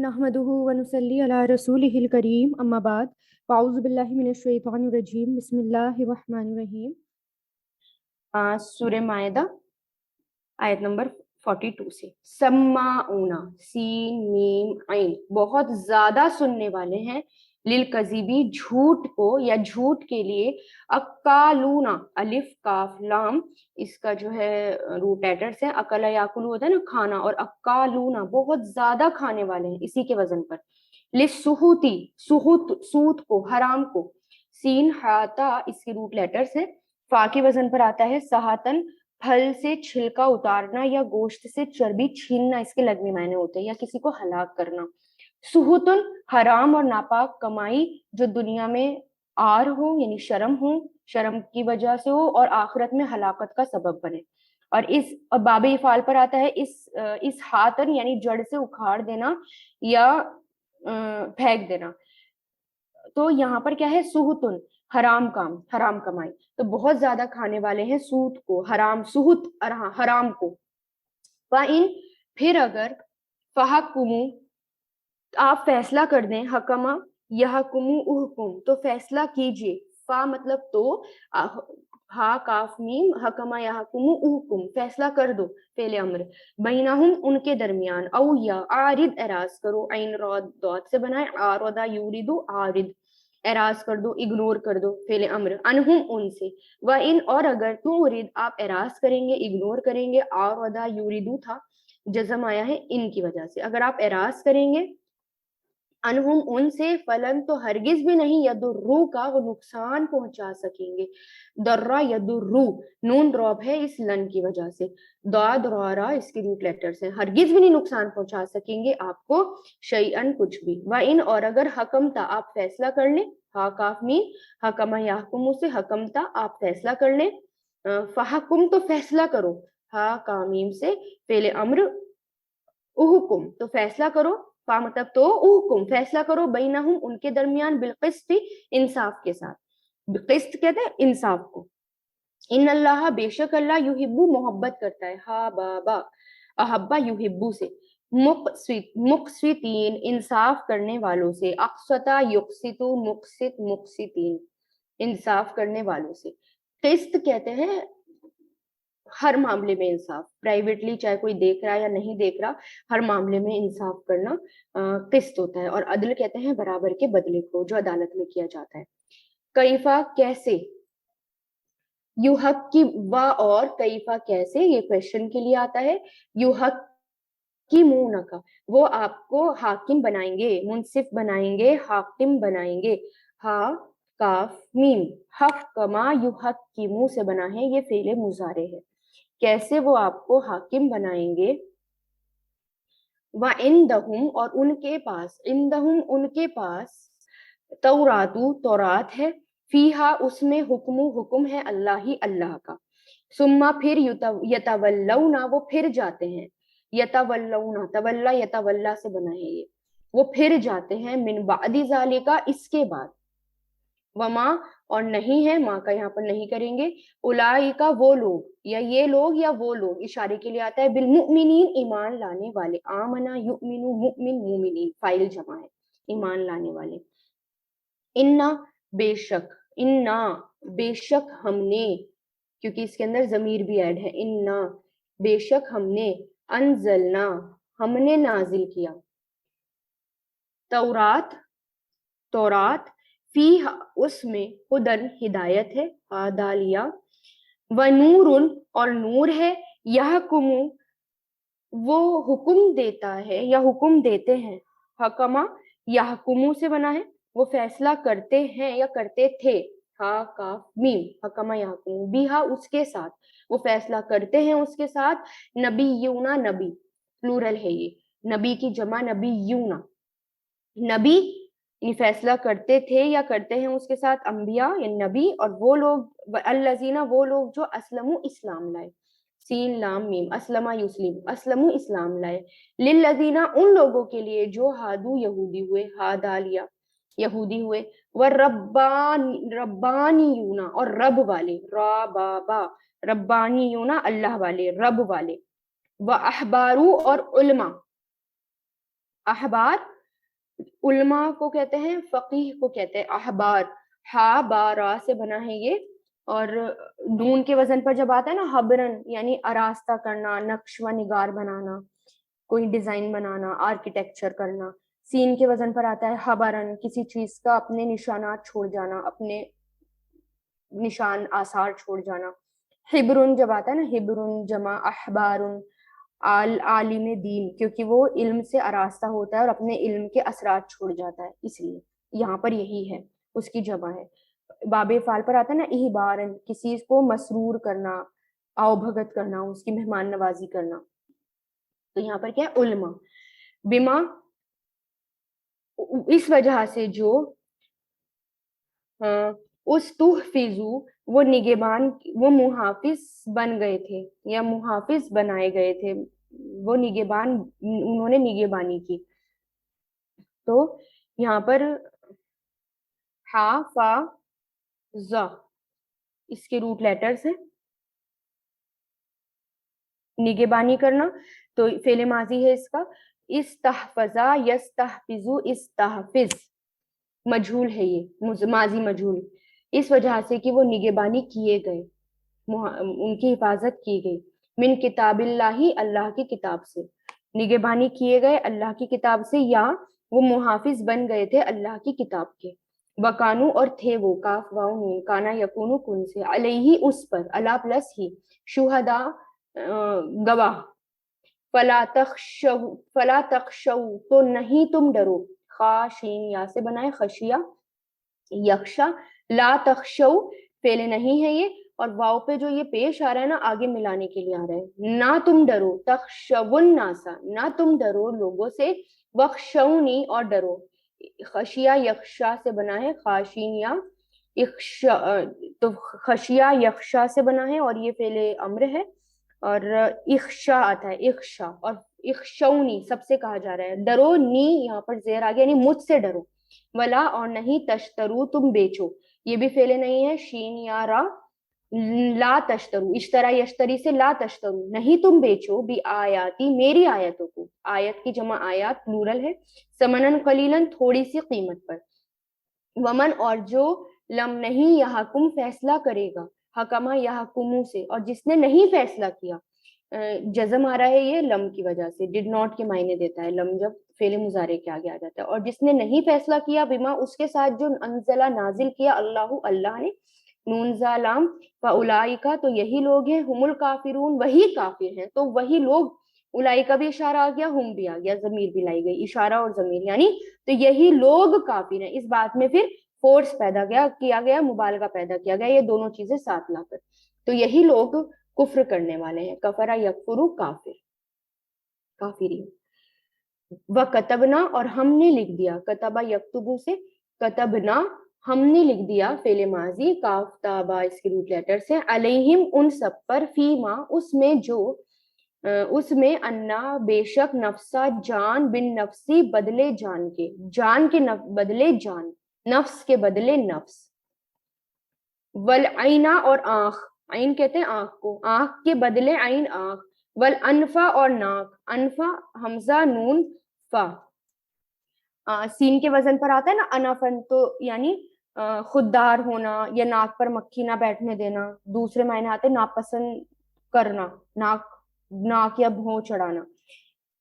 नहमदुहु व नुसल्ली अला रसूलिहिल करीम अम्मा बाद फाउज़ु बिल्लाहि मिनश शैतानिर रजीम बिस्मिल्लाहिर रहमानिर रहीम। सूर्य मायदा आयत नंबर 42 से। सम्माऊना, सीन मीम आइन, बहुत ज्यादा सुनने वाले हैं, लिल कजीबी, झूठ को या झूठ के लिए, अक्कालूना, अलिफ काफ लाम, इसका जो है रूट लेटर्स है, अकला याकुलू होता है ना खाना, और अक्कालूना बहुत ज्यादा खाने वाले हैं, इसी के वजन पर। लिसुहूती, सुहूत सूत को, हराम को, सीन हाता इसके रूट लेटर्स है, फा के वजन पर आता है सहातन, फल से छिलका उतारना या गोश्त से चर्बी छीनना, इसके लगने मायने होते हैं, या किसी को हलाक करना। सुहुतुन, हराम और नापाक कमाई जो दुनिया में आर हो यानी शर्म हो, शर्म की वजह से हो, और आखिरत में हलाकत का सबब बने। और इस बाबे इफाल पर आता है इस हातन यानी जड़ से उखाड़ देना या फेंक देना। तो यहाँ पर क्या है, सुहुतुन, हराम काम, हराम कमाई, तो बहुत ज्यादा खाने वाले हैं सूद को, हराम, सुहुत हराम को। इन, फिर अगर, फहकुमु, आप फैसला कर दें, हकमा यहकुमु उहकुम, तो फैसला कीजिए, फा मतलब तो, हा काफ मीम, हकमा यहकुमु उहकुम, फैसला कर दो, फेले अम्र, बैनहुम उनके दरमियान, औ या आरिद, एराज करो, ऐन रौद दौत से बनाए, आरोदा यूरिदु आरिद, एराज कर दो, इग्नोर कर दो, फेले अम्र, अनहुम उनसे, व इन और अगर, तू उरिद आप एराज करेंगे, इग्नोर करेंगे, आरोदा यूरिदु था, जज़म आया है इन की वजह से, अगर आप एराज करेंगे अनहुम उनसे, फलन तो हरगिज भी नहीं, यदुर्रू का वो नुकसान पहुंचा सकेंगे, दर्रा यदुर्रू, नून ड्रॉप है इस लन की वजह से, दाद रा इसके रूट लेटर्स हैं, हरगिज भी नहीं नुकसान पहुंचा सकेंगे आपको, शैअन कुछ भी। व इन और अगर, हकमता आप फैसला कर लें, हा काफ मीम, हकमा याहकुमु से, हकमता आप फैसला कर लें, फहकुम तो फैसला करो, हा कामीम से, फेले अम्र, उहुकुम तो फैसला करो, फा मतलब तो, उहुकुम फैसला करो, बैनहुम उनके दरमियान, बिलकिस्त इंसाफ के साथ, किस्त कहते हैं इंसाफ को। इन अल्लाह बेशक अल्लाह, युहिब्बु मोहब्बत करता है, हा बाबा अहब्बा युहिब्बु से, मुक्सितीन इंसाफ करने वालों से, अक्सता युक्सितु मुक्सित मुक्सितीन इंसाफ करने वालों से। किस्त कहते हैं हर मामले में इंसाफ, प्राइवेटली चाहे कोई देख रहा है या नहीं देख रहा, हर मामले में इंसाफ करना किस्त होता है। और अदल कहते हैं बराबर के बदले को, जो अदालत में किया जाता है। कैफा कैसे, युहक की व और कैफा कैसे, ये क्वेश्चन के लिए आता है। युहक की मुंह का, वो आपको हाकिम बनाएंगे, मुनसिफ बनाएंगे, हाकिम बनाएंगे, हा काफ मीम, हक कमा युहक की मुंह से बना है, ये फेले मुजारे है, कैसे वो आपको हाकिम बनाएंगे। व इंदहुम और उनके पास, इंदहुम उनके पास, तौरातु तौरात है, फीहा उसमें, हुक्मु हुक्म है, अल्लाह ही अल्लाह का, सुम्मा फिर, यतवल्लौना वो फिर जाते हैं, यतवल्लौना तवल्ला यतवल्ला से बना है ये, वो फिर जाते हैं, मिन बादी जालिका इसके बाद, वमा और नहीं है, माँ का यहाँ पर नहीं करेंगे, उलाई का वो लोग, या ये लोग या वो लोग, इशारे के लिए आता है, बिल मुमिनीन ईमान लाने वाले, आमना युमिनु मुमिन मुमिनीन फाइल जमा है, ईमान लाने वाले। इन्ना बेशक, इन्ना बेशक हमने, क्योंकि इसके अंदर जमीर भी ऐड है, इन्ना बेशक हमने, अनजलना हमने नाजिल किया, तौरात तौरात, फी उसमें, हुदन हिदायत है, आदालिया, व नूरुन और नूर है, यह कुमु वो हुक्म देता है या हुक्म देते हैं, हकमा यह कुमु से बना है, वो फैसला करते हैं या करते थे, हा काफ मीम, हकमा यह कुमु, बिहा उसके साथ, वो फैसला करते हैं उसके साथ, नबी यूना नबी प्लूरल है ये, नबी की जमा नबी यूना, नबी फैसला करते थे या करते हैं उसके साथ, अंबिया या नबी, और वो लोग, अल्लजीना वो लोग जो, असलमु इस्लाम लाए, सीन लाम मीम, असलमा युस्लिम असलमु इस्लाम लाए, लिल्लजीना उन लोगों के लिए जो, हादू यहूदी हुए, हादालिया यहूदी हुए, व रब्बानीयूना और रब वाले, बाबा रब्बानीयूना अल्लाह वाले, रब वाले, व अहबारू और उलमा, अहबार علماء کو کہتے ہیں، فقیہ کو کہتے ہیں احبار. ہا با را سے بنا ہے یہ، اور نون کے وزن پر جب آتا ہے نا حبرن یعنی آراستہ کرنا، نقش و نگار بنانا، کوئی ڈیزائن بنانا، آرکیٹیکچر کرنا. سین کے وزن پر آتا ہے حبرن، کسی چیز کا اپنے نشانات چھوڑ جانا، اپنے نشان آثار چھوڑ جانا. حبرن جب آتا ہے نا، حبرن جمع احبارن، عالم دین، کیونکہ وہ علم سے آراستہ ہوتا ہے اور اپنے علم کے اثرات چھوڑ جاتا ہے، اس لیے یہاں پر یہی ہے، اس کی جمع ہے. باب فعل پر آتا ہے نا احبارن، کسی کو مسرور کرنا، آؤ بھگت کرنا، اس کی مہمان نوازی کرنا. تو یہاں پر کیا ہے؟ علماء. بما، اس وجہ سے جو اس تحفظو، وہ نگہبان، وہ محافظ بن گئے تھے یا محافظ بنائے گئے تھے، وہ نگہبان، انہوں نے نگہبانی کی. تو یہاں پر ہا فا ز اس کے روٹ لیٹرز ہیں. نگہبانی کرنا تو فعل ماضی ہے اس کا. استحفظا یستحفظو، استحفظ مجھول ہے یہ، ماضی مجھول، اس وجہ سے کہ وہ نگہبانی کیے گئے، ان کی حفاظت کی گئی. من کتاب اللہ، اللہ کی کتاب سے نگہبانی کیے گئے، اللہ کی کتاب سے، یا وہ محافظ بن گئے تھے اللہ کی کتاب کے. وکانو، اور تھے وہ، کاف واو نون، کانا یکونو کن سے، علیہ اس پر، اللہ پلس ہی، شہدا گواہ. فلا تخشو تو نہیں تم ڈرو، خاشین یا سے بنائے خشیہ، یخشا. لا تخشو فعل نہیں ہے یہ، اور واو پہ جو یہ پیش آ رہا ہے نا آگے ملانے کے لیے آ رہا ہے. نہ تم ڈرو، تخشون ناسا، نہ تم ڈرو لوگوں سے، وخشونی اور ڈرو. خشیہ یخشا سے بنا ہے، خاشین یا اخشا، تو خشیہ یخشا سے بنا ہے اور یہ فعل امر ہے، اور اخشا آتا ہے، اخشا. اور اخشونی سب سے کہا جا رہا ہے، ڈرو نی یہاں پر زیر آ گیا، یعنی مجھ سے ڈرو. ولا اور نہیں، تشترو تم بیچو، یہ بھی فعل نہیں ہے، شین یا را. لا تشترو، اشترا یشتری سے، لا تشترو نہیں تم بیچو، بھی آیاتی میری آیتوں کو، آیت کی جمع آیات پلورل ہے، سمنن قلیلن تھوڑی سی قیمت پر. ومن اور جو لم نہیں یحکم فیصلہ کرے گا، حکمہ یحکمو سے، اور جس نے نہیں فیصلہ کیا. جزم آ رہا ہے یہ لم کی وجہ سے، ڈڈ ناٹ کے معنی دیتا ہے لم جب فعل مضارع کے آگے آ جاتا ہے. اور جس نے نہیں فیصلہ کیا، بما اس کے ساتھ جو انزلہ نازل کیا، اللہ اللہ نے، نون زا لام، فاولائکا تو یہی لوگ ہیں، ہم الکافرون وہی کافر ہیں. تو وہی لوگ، اولائکا بھی اشارہ آ گیا، ہم بھی آ گیا، ضمیر بھی لائی گئی، اشارہ اور ضمیر، یعنی تو یہی لوگ کافر ہیں. اس بات میں پھر فورس پیدا کیا گیا، مبالغہ پیدا کیا گیا، یہ دونوں چیزیں ساتھ لا کر. تو یہی لوگ کفر کرنے والے ہیں، کفرا یکفرو، کافر، کافری. وکتبنا اور ہم نے لکھ دیا، کتبا یکتبو سے، کتبنا ہم نے لکھ دیا، فعل ماضی، کاف تا با اس کے روٹ لیٹر سے، علیہم ان سب پر، فیما اس میں جو، اس میں انا بے شک، نفسا جان، بن نفسی بدلے جان کے، جان کے بدلے جان، نفس کے بدلے نفس. والعینا اور آنکھ، عین کہتے ہیں آنکھ کو، آنکھ کے بدلے عین آنکھ. والانفا اور ناک، انفا حمزہ نون فا، سین کے وزن پر آتا ہے نا انفن، تو یعنی خوددار ہونا یا ناک پر مکھی نہ بیٹھنے دینا. دوسرے معنی آتے ناپسند کرنا، ناک یا بھوں چڑھانا.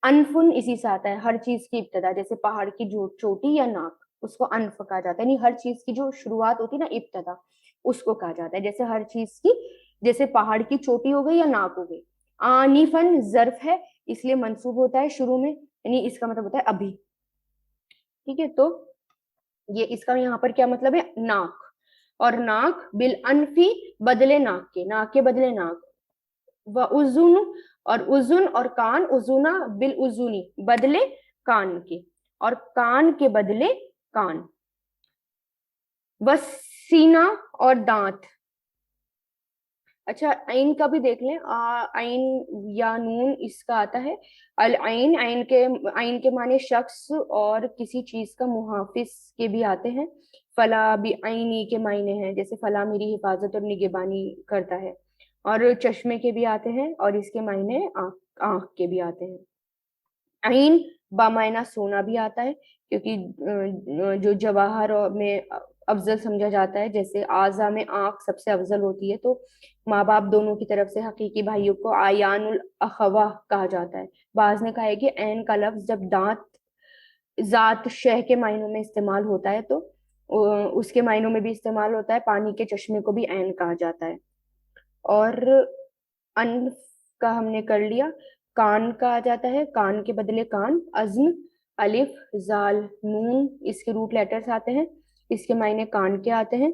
انفن اسی سے آتا ہے، ہر چیز کی ابتدا، جیسے پہاڑ کی چوٹی یا ناک، اس کو انف کہا جاتا ہے، یعنی ہر چیز کی جو شروعات ہوتی ہے نا، ابتدا، اس کو کہا جاتا ہے. جیسے ہر چیز کی، جیسے پہاڑ کی چوٹی ہو گئی یا ناک ہو گئی. آنیفن ظرف ہے، اس لیے منصوب ہوتا ہے شروع میں، یعنی اس کا مطلب ہوتا ہے ابھی. ٹھیک ہے، تو یہ اس کا یہاں پر کیا مطلب ہے، ناک. اور ناک بالانفی بدلے ناک کے، ناک کے بدلے ناک. واذن اور اذن اور کان، اذنا بالاذنی بدلے کان کے، اور کان کے بدلے کان. وسینہ اور دانت. اچھا عین کا بھی دیکھ لیں، عین یا نون اس کا آتا ہے العین، عین کے معنی شخص اور کسی چیز کا محافظ کے بھی آتے ہیں. فلا بھی عینی کے معنی ہیں، جیسے فلا میری حفاظت اور نگہبانی کرتا ہے. اور چشمے کے بھی آتے ہیں، اور اس کے معنی آنکھ کے بھی آتے ہیں. عین बामायना सोना भी आता है, क्योंकि जो जवाहर में अफजल समझा जाता है, जैसे आज़ा में आंख सबसे अफजल होती है, तो माँ बाप दोनों की तरफ से हकीकी भाइयों को आयानुल अखवा कहा जाता है। बाज ने कहा है कि ऐन का लफ्ज जब दांत जात शह के मायनों में इस्तेमाल होता है तो उसके मायनों में भी इस्तेमाल होता है। पानी के चश्मे को भी ऐन कहा जाता है। और अनफ का हमने कर लिया, कान का आ जाता है, कान के बदले कान, अज़्म, अलिफ, जाल, नून, इसके रूट लेटर्स आते हैं, इसके मायने कान के आते हैं।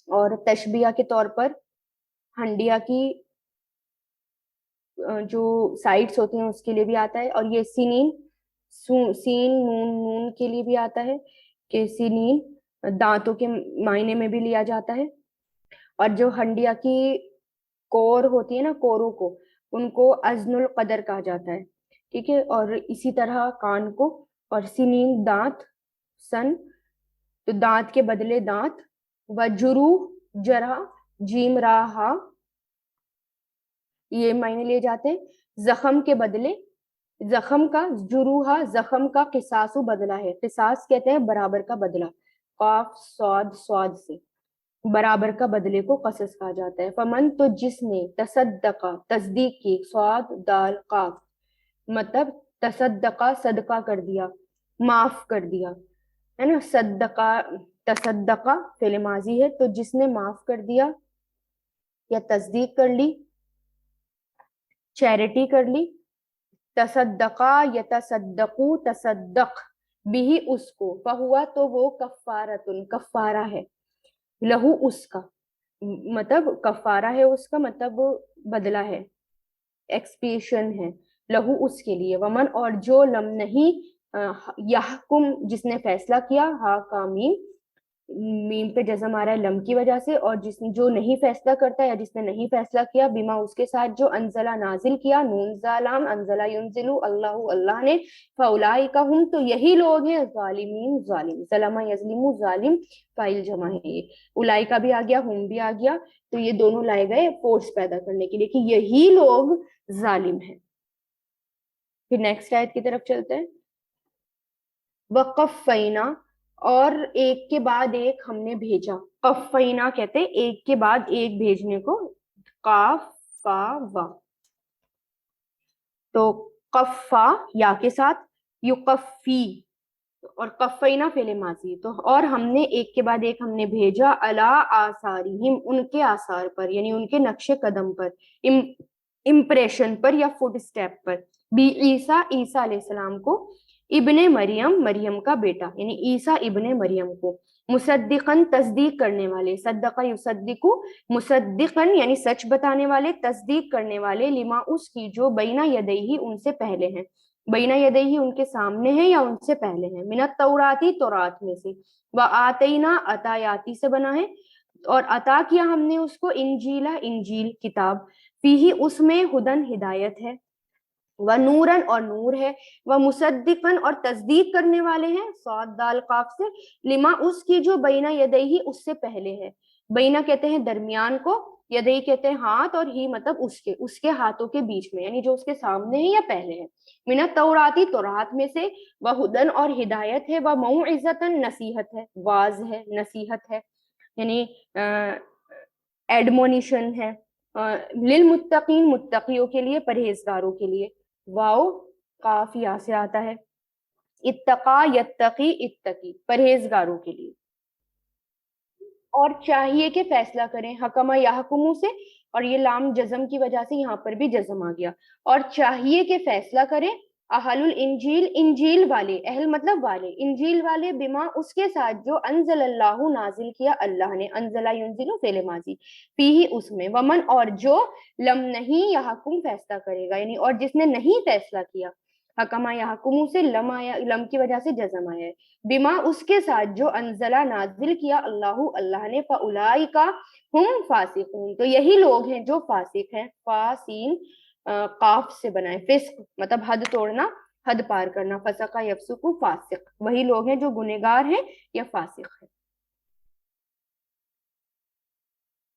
और तशबिया के तौर पर हंडिया की जो साइड्स होती हैं उसके लिए भी आता है। और ये सीनीन, सीन नून नून के लिए भी आता है कि सीनीन दांतों के मायने में भी लिया जाता है। और जो हंडिया की कोर होती है ना, कोरों को, उनको अजनुल कदर कहा जाता है, ठीक है। और इसी तरह कान को, और सिनीन दांत, सन, तो दांत के बदले दांत, वजुरू जरा, जीम राहा, ये मायने लिए जाते हैं। जख्म के बदले, जख्म का जुरूहा, जख्म का किसासु बदला है, किसास कहते हैं बराबर का बदला, काफ स्वाद स्वाद से बराबर का बदले को कसस कहा जाता है। फमन, तो जिसने, तसद्दका तस्दीक की, स्वाद दाल काफ, मतलब तसद्दका सदका कर दिया, माफ कर दिया, है ना। सद्दका, तसद्दका फेले माजी है, तो जिसने माफ कर दिया या तस्दीक कर ली, चैरिटी कर ली। तसद्दका यतसद्दकू, तसद्दक बिही उसको, फहुआ तो वो कफ्फारतुन कफ्फारा है, लहू उसका, मतलब कफारा है उसका, मतलब बदला है, एक्सपिएशन है, लहू उसके लिए। वमन, और जो लम नहीं, यहकुम जिसने फैसला किया, हा का मीम, मीम पे जज़म आ रहा है लम की वजह से, और जिसने जो नहीं फैसला करता या जिसने नहीं फैसला किया, बिमा उसके साथ जो, अनजला नाजिल किया, नून जालाम, अनजला युनजिलु, अल्लाहु अल्लाह ने, फउलाइका हुम, तो यही लोग हैं, जालिमीन जालिम, जलमा यजलिमु जालिम फाइल जमा है ये, उलाइका भी आ गया, हुम भी आ गया, तो ये दोनों लाए गए फोर्स पैदा करने के लिए कि यही लोग जालिम हैं। फिर नेक्स्ट आयत की तरफ चलते हैं। वक़फ़ैना, और एक के बाद एक हमने भेजा, कफ़ैना कहते हैं एक के बाद एक भेजने को, काफ फा वा, तो कफ़ा या के साथ, युकफ़ी, और कफ़ैना फेले माजी, तो और हमने एक के बाद एक हमने भेजा, अला आसारिहिम, उनके आसार पर, यानी उनके नक्शे कदम पर, इम्प्रेशन पर या फुट स्टेप पर, बी ईसा, ईसा अलैहिस्सलाम को, इब्ने मरियम, मरियम का बेटा, यानी ईसा इब्ने मरियम को, मुसद्दिकन तस्दीक करने वाले, सद्दका युसद्दिकु, मुसद्दिकन यानी सच बताने वाले, तस्दीक करने वाले, लिमा उसकी जो, बैना यदैही उनसे पहले हैं, बैना यदैही उनके सामने है या उनसे पहले है, मिनत तौराती तौरात में से, व आतईना अतायाती से बना है, और अता किया हमने उसको, इंजीला इंजील किताब, फीही उसमें, हुदन हिदायत है, व नूरन और नूर है, व मुसद्दिकन और तस्दीक करने वाले हैं, सौद दाल काफ से, लिमा उसकी जो, बैना यदैही उससे पहले है, बैना कहते हैं दरमियान को, यदई कहते हैं हाथ, और ही मतलब उसके, उसके हाथों के बीच में, यानी जो उसके सामने है या पहले है, मिनत तौराती तौरात में से, व हुदन और हिदायत है, व मौइज़तन नसीहत है, वाज है, नसीहत है, यानी एडमोनिशन है, लिल मुत्तकीन मुत्तकियों के लिए, परहेजगारों के लिए। वाओ काफ या से आता है, इत्तका यत्तकी, इत्तकी परहेजगारों के लिए। और चाहिए कि फैसला करें, हकमा यहकुमु से, और ये लाम जज़म की वजह से यहाँ पर भी जज़म आ गया, और चाहिए कि फैसला करें, अहलुल इंजील, इंजील वाले, अहल मतलब वाले, इंजील वाले, बिमा उसके साथ जो, अनज़लल्लाहु नाजिल किया अल्लाह ने, अनज़ला युनज़िलु फेले माजी, फीही उसमें, वमन और जो, लम नहीं यहकुम फैसला करेगा, यानी और जिसने नहीं फैसला किया, हकमा यहकुमु से लम आया, लम की वजह से जज़म आया है, बिमा उसके साथ जो, अनजला नाजिल किया अल्लाहु अल्लाह ने, फउलाइका हुम फासिकून, तो यही लोग हैं जो फासिक हैं, फासीन काफ से बनाए, फिस्क मतलब हद तोड़ना, हद पार करना, फसका यफसुकु फासिक, वही लोग हैं जो गुनेगार हैं या फासिक है।